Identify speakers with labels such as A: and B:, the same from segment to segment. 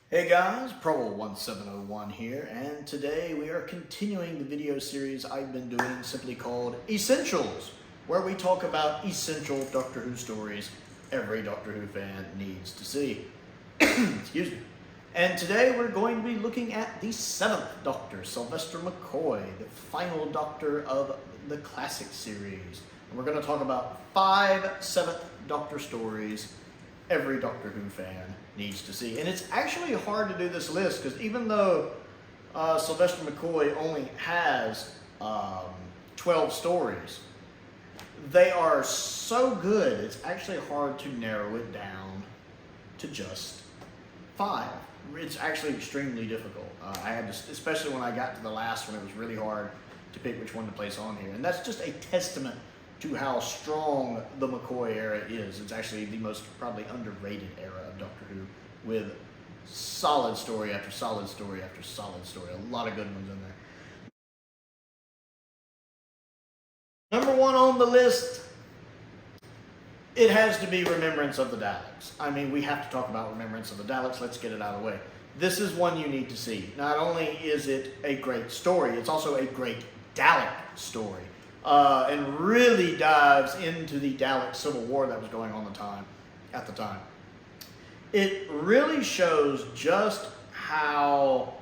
A: Hey guys, Prowl 1701 here, and today we are continuing the video series I've been doing simply called Essentials, where we talk about essential Doctor Who stories every Doctor Who fan needs to see. Excuse me. And today we're going to be looking at the 7th Doctor, Sylvester McCoy, the final Doctor of the classic series. And we're going to talk about 5 7th Doctor stories every Doctor Who fan needs to see. And it's actually hard to do this list because even though Sylvester McCoy only has 12 stories, they are so good, it's actually hard to narrow it down to just 5. It's actually extremely difficult. I had to, especially when I got to the last one, it was really hard to pick which one to place on here. And that's just a testament to how strong the McCoy era is. It's actually the most probably underrated era of Doctor Who, with solid story after solid story after solid story. A lot of good ones in there. Number 1 on the list, it has to be Remembrance of the Daleks. I mean, we have to talk about Remembrance of the Daleks. Let's get it out of the way. This is one you need to see. Not only is it a great story, it's also a great Dalek story. And really dives into the Dalek Civil War that was going on at the time. It really shows just how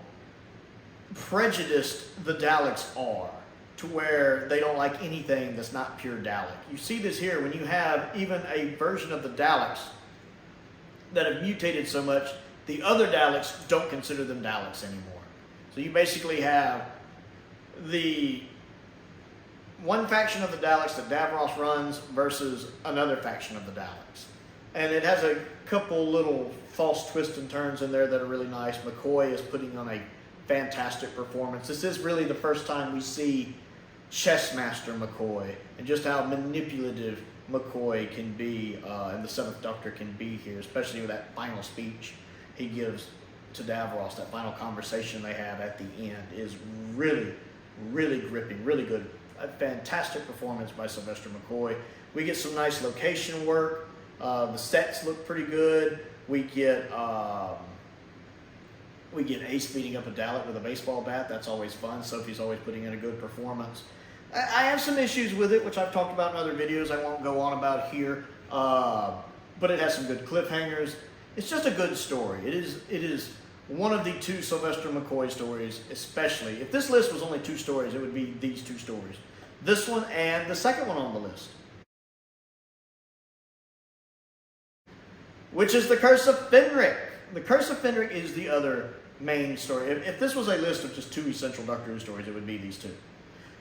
A: prejudiced the Daleks are, to where they don't like anything that's not pure Dalek. You see this here when you have even a version of the Daleks that have mutated so much, the other Daleks don't consider them Daleks anymore. So you basically have the one faction of the Daleks that Davros runs versus another faction of the Daleks. And it has a couple little false twists and turns in there that are really nice. McCoy is putting on a fantastic performance. This is really the first time we see Chessmaster McCoy and just how manipulative McCoy can be, and the 7th Doctor can be here, especially with that final speech he gives to Davros. That final conversation they have at the end is really, really gripping, really good. A fantastic performance by Sylvester McCoy. We get some nice location work. The sets look pretty good. We get Ace beating up a Dalek with a baseball bat. That's always fun. Sophie's always putting in a good performance. I have some issues with it, which I've talked about in other videos. I won't go on about here. But it has some good cliffhangers. It's just a good story. It is one of the 2 Sylvester McCoy stories, especially. If this list was only 2 stories, it would be these 2 stories. This one and the second one on the list, which is The Curse of Fenric. The Curse of Fenric is the other main story. If this was a list of just 2 essential Doctor Who stories, it would be these 2.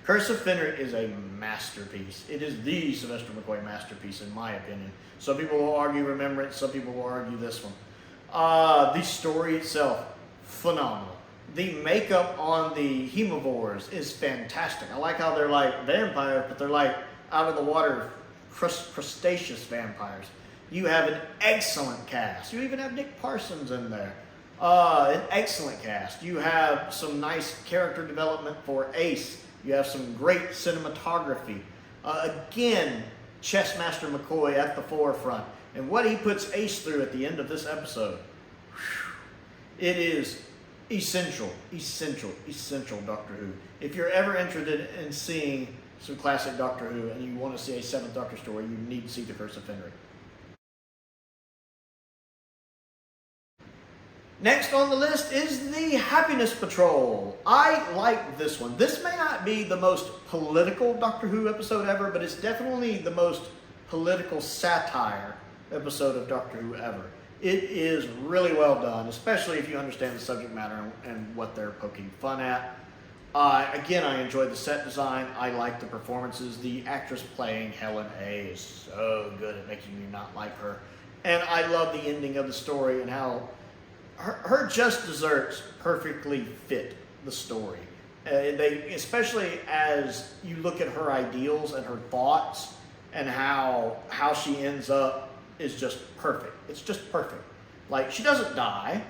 A: Curse of Fenric is a masterpiece. It is the Sylvester McCoy masterpiece, in my opinion. Some people will argue Remembrance, some people will argue this one. The story itself, phenomenal. The makeup on the Hemivores is fantastic. I like how they're like vampires, but they're like out of the water crustaceous vampires. You have an excellent cast. You even have Nick Parsons in there. An excellent cast. You have some nice character development for Ace. You have some great cinematography. Again, Chessmaster McCoy at the forefront. And what he puts Ace through at the end of this episode, it is essential Doctor Who. If you're ever interested in seeing some classic Doctor Who and you want to see a 7th Doctor story, you need to see The Curse of Fenric. Next on the list is the Happiness Patrol. I like this one. This may not be the most political Doctor Who episode ever, but it's definitely the most political satire episode of Doctor Who ever. It is really well done, especially if you understand the subject matter and what they're poking fun at. Again, I enjoyed the set design. I like the performances. The actress playing Helen A is so good at making you not like her. And I love the ending of the story and how her just desserts perfectly fit the story. Especially as you look at her ideals and her thoughts and how she ends up is just perfect. It's just perfect. Like, she doesn't die.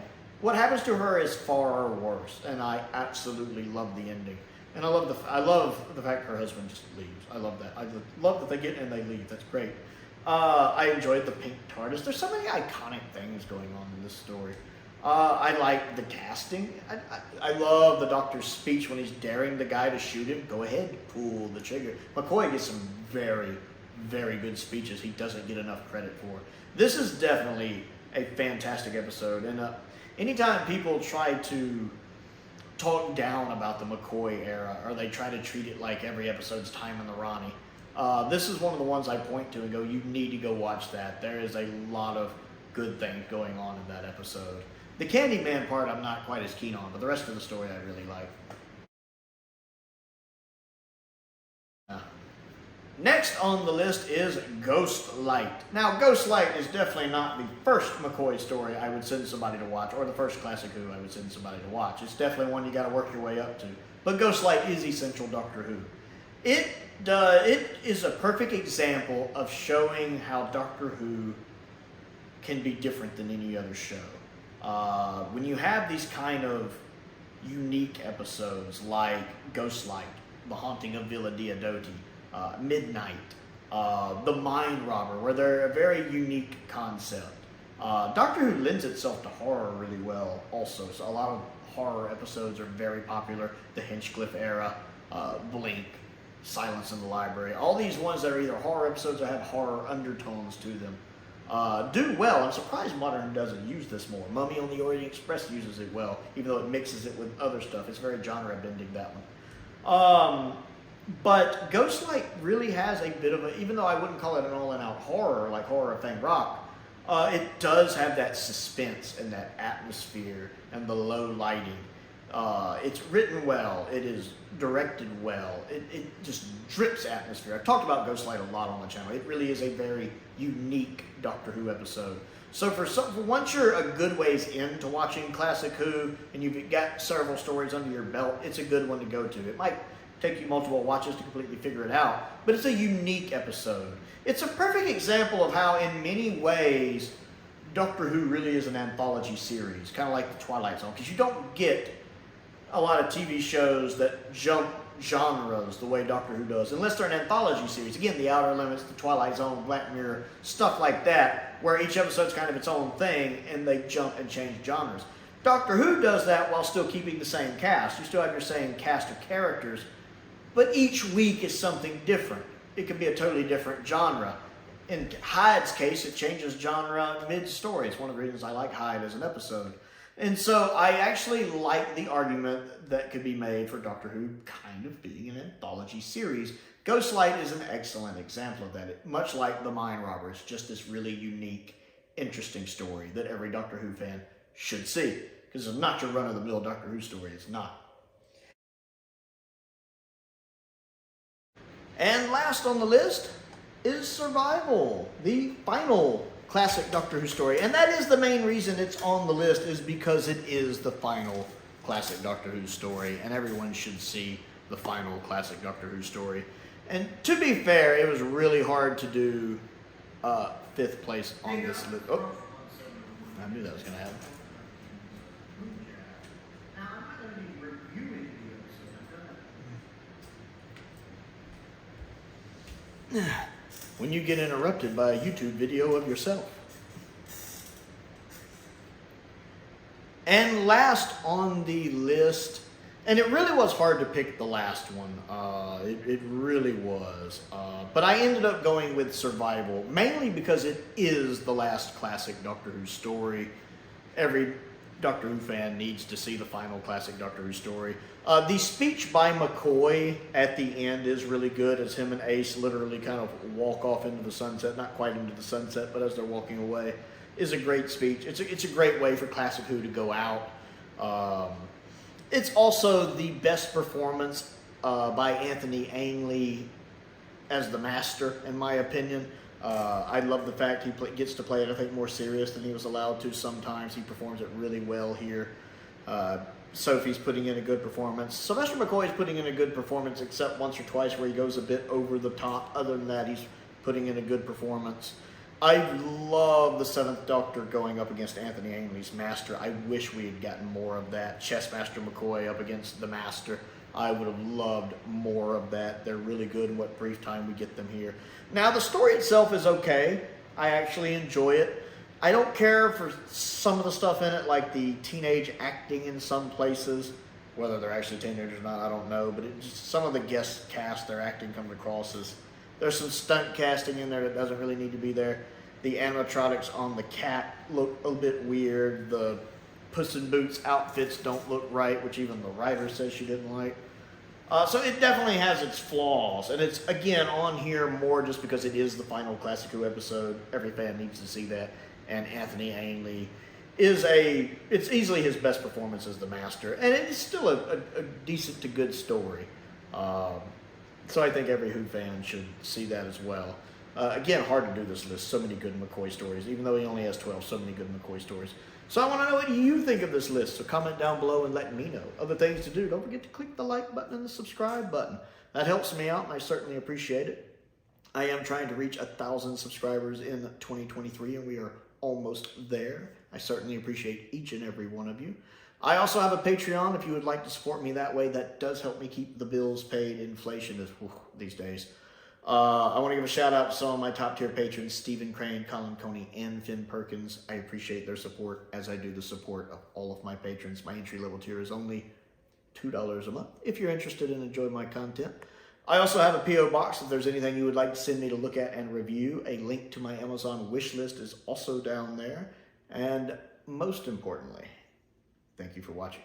A: What happens to her is far worse, and I absolutely love the ending. And I love the fact her husband just leaves. I love that. I love that they get in and they leave. That's great. I enjoyed the pink TARDIS. There's so many iconic things going on in this story. I like the casting. I love the Doctor's speech when he's daring the guy to shoot him. Go ahead, pull the trigger. McCoy gets some very, very good speeches he doesn't get enough credit for. This is definitely a fantastic episode. And anytime people try to talk down about the McCoy era, or they try to treat it like every episode's Time in the Ronnie, this is one of the ones I point to and go, you need to go watch that. There is a lot of good things going on in that episode. The Candyman part I'm not quite as keen on, but the rest of the story I really like. Next on the list is Ghostlight. Now, Ghostlight is definitely not the first McCoy story I would send somebody to watch, or the first Classic Who I would send somebody to watch. It's definitely one you got to work your way up to. But Ghostlight is essential Doctor Who. It is a perfect example of showing how Doctor Who can be different than any other show. When you have these kind of unique episodes like Ghostlight, The Haunting of Villa Diodati, Midnight, The Mind Robber, where they're a very unique concept. Doctor Who lends itself to horror really well also, so a lot of horror episodes are very popular. The Hinchcliffe era, Blink, Silence in the Library, all these ones that are either horror episodes or have horror undertones to them do well. I'm surprised Modern doesn't use this more. Mummy on the Orient Express uses it well, even though it mixes it with other stuff. It's very genre bending, that one. But Ghostlight really has a bit of a, even though I wouldn't call it an all-in-out horror like Horror of Fang Rock, it does have that suspense and that atmosphere and the low lighting. It's written well. It is directed well. It just drips atmosphere. I've talked about Ghostlight a lot on the channel. It really is a very unique Doctor Who episode. So for once you're a good ways into watching Classic Who and you've got several stories under your belt, it's a good one to go to. It might take you multiple watches to completely figure it out, but it's a unique episode. It's a perfect example of how, in many ways, Doctor Who really is an anthology series, kind of like The Twilight Zone, because you don't get a lot of TV shows that jump genres the way Doctor Who does, unless they're an anthology series. Again, The Outer Limits, The Twilight Zone, Black Mirror, stuff like that, where each episode's kind of its own thing, and they jump and change genres. Doctor Who does that while still keeping the same cast. You still have your same cast of characters, but each week is something different. It could be a totally different genre. In Hyde's case, it changes genre mid-story. It's one of the reasons I like Hyde as an episode. And so I actually like the argument that could be made for Doctor Who kind of being an anthology series. Ghostlight is an excellent example of that. Much like The Mind Robber, it's just this really unique, interesting story that every Doctor Who fan should see. Because it's not your run-of-the-mill Doctor Who story. It's not. And last on the list is Survival, the final classic Doctor Who story. And that is the main reason it's on the list, is because it is the final classic Doctor Who story, and everyone should see the final classic Doctor Who story. And to be fair, it was really hard to do fifth place on this list. Oh, I knew that was going to happen. When you get interrupted by a YouTube video of yourself. And last on the list, and it really was hard to pick the last one. It really was. But I ended up going with Survival, mainly because it is the last classic Doctor Who story. Every Doctor Who fan needs to see the final classic Doctor Who story. The speech by McCoy at the end is really good, as him and Ace literally kind of walk off into the sunset. Not quite into the sunset, but as they're walking away. Is a great speech. It's a great way for Classic Who to go out. It's also the best performance by Anthony Ainley as the Master, in my opinion. I love the fact he gets to play it, I think, more serious than he was allowed to sometimes. He performs it really well here. Sophie's putting in a good performance. Sylvester McCoy's putting in a good performance, except once or twice where he goes a bit over the top. Other than that, he's putting in a good performance. I love the Seventh Doctor going up against Anthony Ainley's Master. I wish we had gotten more of that. Chessmaster McCoy up against the Master. I would have loved more of that. They're really good in what brief time we get them here. Now, the story itself is okay. I actually enjoy it. I don't care for some of the stuff in it, like the teenage acting in some places. Whether they're actually teenagers or not, I don't know. But some of the guest cast, their acting comes across as... There's some stunt casting in there that doesn't really need to be there. The animatronics on the cat look a bit weird. The Puss in Boots outfits don't look right, which even the writer says she didn't like. So it definitely has its flaws. And it's, again, on here more just because it is the final Classic Who episode. Every fan needs to see that. And Anthony Ainley is it's easily his best performance as the Master. And it's still a decent to good story. So I think every Who fan should see that as well. Again, hard to do this list. So many good McCoy stories. Even though he only has 12, so many good McCoy stories. So I want to know what you think of this list. So comment down below and let me know. Other things to do, don't forget to click the like button and the subscribe button. That helps me out and I certainly appreciate it. I am trying to reach 1,000 subscribers in 2023 and we are almost there. I certainly appreciate each and every one of you. I also have a Patreon if you would like to support me that way. That does help me keep the bills paid. Inflation is these days. I want to give a shout out to some of my top tier patrons, Stephen Crane, Colin Coney, and Finn Perkins. I appreciate their support as I do the support of all of my patrons. My entry level tier is only $2 a month if you're interested and enjoy my content. I also have a P.O. box if there's anything you would like to send me to look at and review. A link to my Amazon wish list is also down there. And most importantly, thank you for watching.